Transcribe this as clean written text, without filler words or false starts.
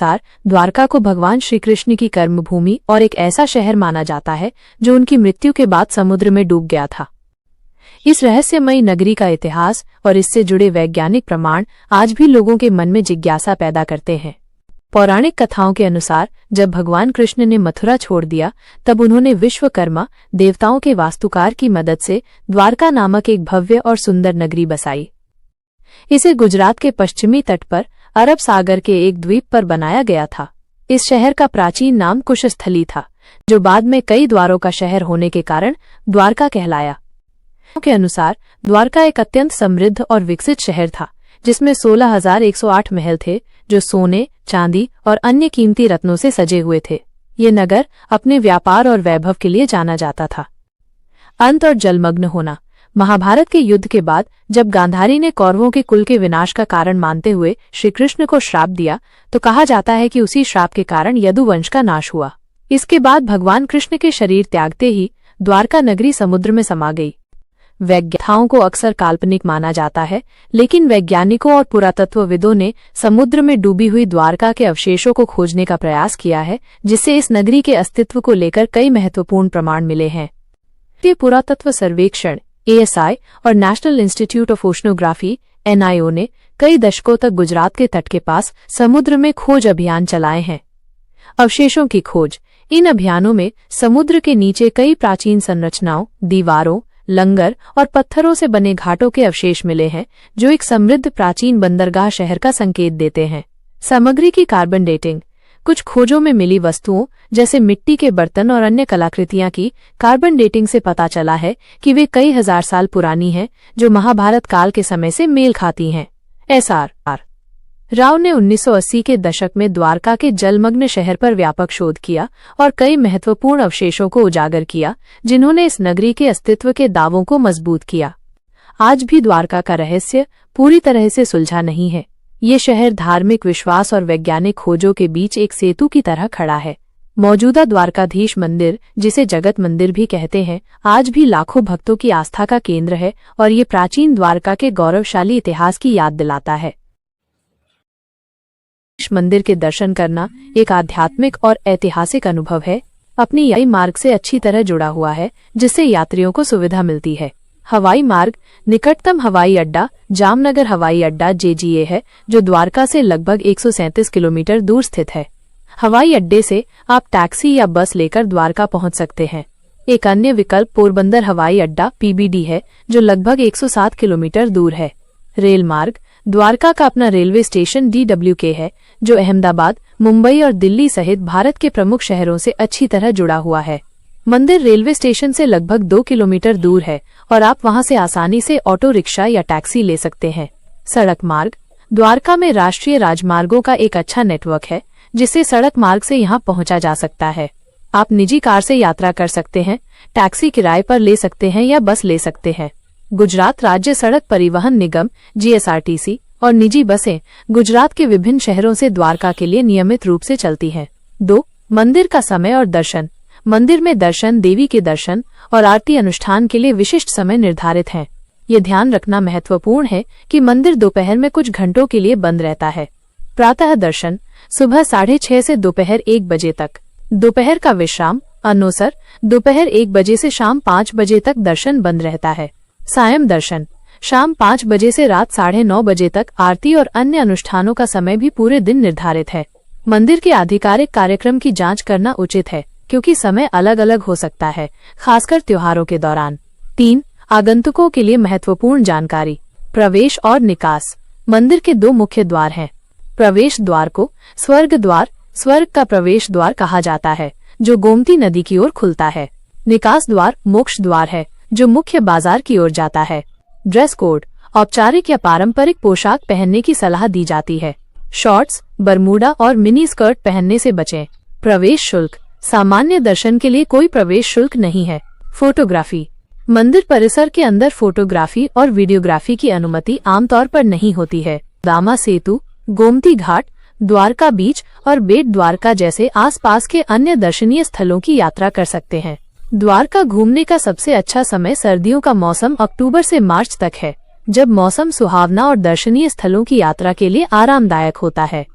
अनुसार द्वारका को भगवान श्री कृष्ण की कर्मभूमि और एक ऐसा शहर माना जाता है जो उनकी मृत्यु के बाद समुद्र में डूब गया था। इस रहस्यमयी नगरी का इतिहास और इससे जुड़े वैज्ञानिक प्रमाण आज भी लोगों के मन में जिज्ञासा पैदा करते हैं। पौराणिक कथाओं के अनुसार जब भगवान कृष्ण ने मथुरा छोड़ दिया तब उन्होंने विश्वकर्मा देवताओं के वास्तुकार की मदद से द्वारका नामक एक भव्य और सुंदर नगरी बसाई। इसे गुजरात के पश्चिमी तट पर अरब सागर के एक द्वीप पर बनाया गया था। इस शहर का प्राचीन नाम कुशस्थली था, जो बाद में कई द्वारों का शहर होने के कारण द्वारका कहलाया। के अनुसार द्वारका एक अत्यंत समृद्ध और विकसित शहर था, जिसमें 16,108 महल थे, जो सोने, चांदी और अन्य कीमती रत्नों से सजे हुए थे। ये नगर अपने व्यापार और वैभव के लिए जाना जाता था। अंत और जलमग्न होना। महाभारत के युद्ध के बाद जब गांधारी ने कौरवों के कुल के विनाश का कारण मानते हुए श्री कृष्ण को श्राप दिया, तो कहा जाता है कि उसी श्राप के कारण यदुवंश का नाश हुआ। इसके बाद भगवान कृष्ण के शरीर त्यागते ही द्वारका नगरी समुद्र में समा गई। वैज्ञानिकों को अक्सर काल्पनिक माना जाता है, लेकिन वैज्ञानिकों और पुरातत्वविदों ने समुद्र में डूबी हुई द्वारका के अवशेषों को खोजने का प्रयास किया है, जिससे इस नगरी के अस्तित्व को लेकर कई महत्वपूर्ण प्रमाण मिले हैं। भारतीय पुरातत्व सर्वेक्षण ASI और national institute of oceanography NIO ने कई दशकों तक गुजरात के तट के पास समुद्र में खोज अभियान चलाए हैं। अवशेषों की खोज। इन अभियानों में समुद्र के नीचे कई प्राचीन संरचनाओं, दीवारों, लंगर और पत्थरों से बने घाटों के अवशेष मिले हैं, जो एक समृद्ध प्राचीन बंदरगाह शहर का संकेत देते हैं। सामग्री की कार्बन डेटिंग। कुछ खोजों में मिली वस्तुओं जैसे मिट्टी के बर्तन और अन्य कलाकृतियां की कार्बन डेटिंग से पता चला है कि वे कई हजार साल पुरानी हैं, जो महाभारत काल के समय से मेल खाती हैं। SR राव ने 1980 के दशक में द्वारका के जलमग्न शहर पर व्यापक शोध किया और कई महत्वपूर्ण अवशेषों को उजागर किया, जिन्होंने इस नगरी के अस्तित्व के दावों को मजबूत किया। आज भी द्वारका का रहस्य पूरी तरह से सुलझा नहीं है। ये शहर धार्मिक विश्वास और वैज्ञानिक खोजों के बीच एक सेतु की तरह खड़ा है। मौजूदा द्वारकाधीश मंदिर, जिसे जगत मंदिर भी कहते हैं, आज भी लाखों भक्तों की आस्था का केंद्र है और ये प्राचीन द्वारका के गौरवशाली इतिहास की याद दिलाता है। मंदिर के दर्शन करना एक आध्यात्मिक और ऐतिहासिक अनुभव है। अपनी यात्री मार्ग से अच्छी तरह जुड़ा हुआ है, जिससे यात्रियों को सुविधा मिलती है। हवाई मार्ग। निकटतम हवाई अड्डा जामनगर हवाई अड्डा JGA है, जो द्वारका से लगभग 137 किलोमीटर दूर स्थित है। हवाई अड्डे से आप टैक्सी या बस लेकर द्वारका पहुंच सकते हैं। एक अन्य विकल्प पोरबंदर हवाई अड्डा PBD है, जो लगभग 107 किलोमीटर दूर है। रेल मार्ग। द्वारका का अपना रेलवे स्टेशन DWK है, जो अहमदाबाद, मुंबई और दिल्ली सहित भारत के प्रमुख शहरों से अच्छी तरह जुड़ा हुआ है। मंदिर रेलवे स्टेशन से लगभग 2 किलोमीटर दूर है और आप वहां से आसानी से ऑटो रिक्शा या टैक्सी ले सकते हैं। सड़क मार्ग। द्वारका में राष्ट्रीय राजमार्गों का एक अच्छा नेटवर्क है, जिससे सड़क मार्ग से यहां पहुंचा जा सकता है। आप निजी कार से यात्रा कर सकते हैं, टैक्सी किराए पर ले सकते हैं या बस ले सकते हैं। गुजरात राज्य सड़क परिवहन निगम GSRTC और निजी बसें गुजरात के विभिन्न शहरों से द्वारका के लिए नियमित रूप से चलती हैं। 2. मंदिर का समय और दर्शन। मंदिर में दर्शन, देवी के दर्शन और आरती अनुष्ठान के लिए विशिष्ट समय निर्धारित हैं। ये ध्यान रखना महत्वपूर्ण है कि मंदिर दोपहर में कुछ घंटों के लिए बंद रहता है। प्रातः दर्शन। सुबह 6:30 से दोपहर 1 बजे तक। दोपहर का विश्राम। अनुसार दोपहर 1 बजे से शाम 5 बजे तक दर्शन बंद रहता है। सायं दर्शन। शाम 5 बजे से रात 9:30 बजे तक आरती और अन्य अनुष्ठानों का समय भी पूरे दिन निर्धारित है। मंदिर के आधिकारिक कार्यक्रम की जांच करना उचित है, क्योंकि समय अलग अलग हो सकता है, खासकर त्योहारों के दौरान। 3. आगंतुकों के लिए महत्वपूर्ण जानकारी। प्रवेश और निकास। मंदिर के 2 मुख्य द्वार हैं। प्रवेश द्वार को स्वर्ग द्वार, स्वर्ग का प्रवेश द्वार कहा जाता है, जो गोमती नदी की ओर खुलता है। निकास द्वार मोक्ष द्वार है, जो मुख्य बाजार की ओर जाता है। Dress code. औपचारिक या पारंपरिक पोशाक पहनने की सलाह दी जाती है। शॉर्ट्स, बरमूडा और मिनी स्कर्ट पहनने से बचें। प्रवेश शुल्क। सामान्य दर्शन के लिए कोई प्रवेश शुल्क नहीं है। फोटोग्राफी। मंदिर परिसर के अंदर फोटोग्राफी और वीडियोग्राफी की अनुमति आमतौर पर नहीं होती है। दामा सेतु, गोमती घाट, द्वारका बीच और बेट द्वारका जैसे आसपास के अन्य दर्शनीय स्थलों की यात्रा कर सकते हैं। द्वारका घूमने का सबसे अच्छा समय सर्दियों का मौसम अक्टूबर से मार्च तक है, जब मौसम सुहावना और दर्शनीय स्थलों की यात्रा के लिए आरामदायक होता है।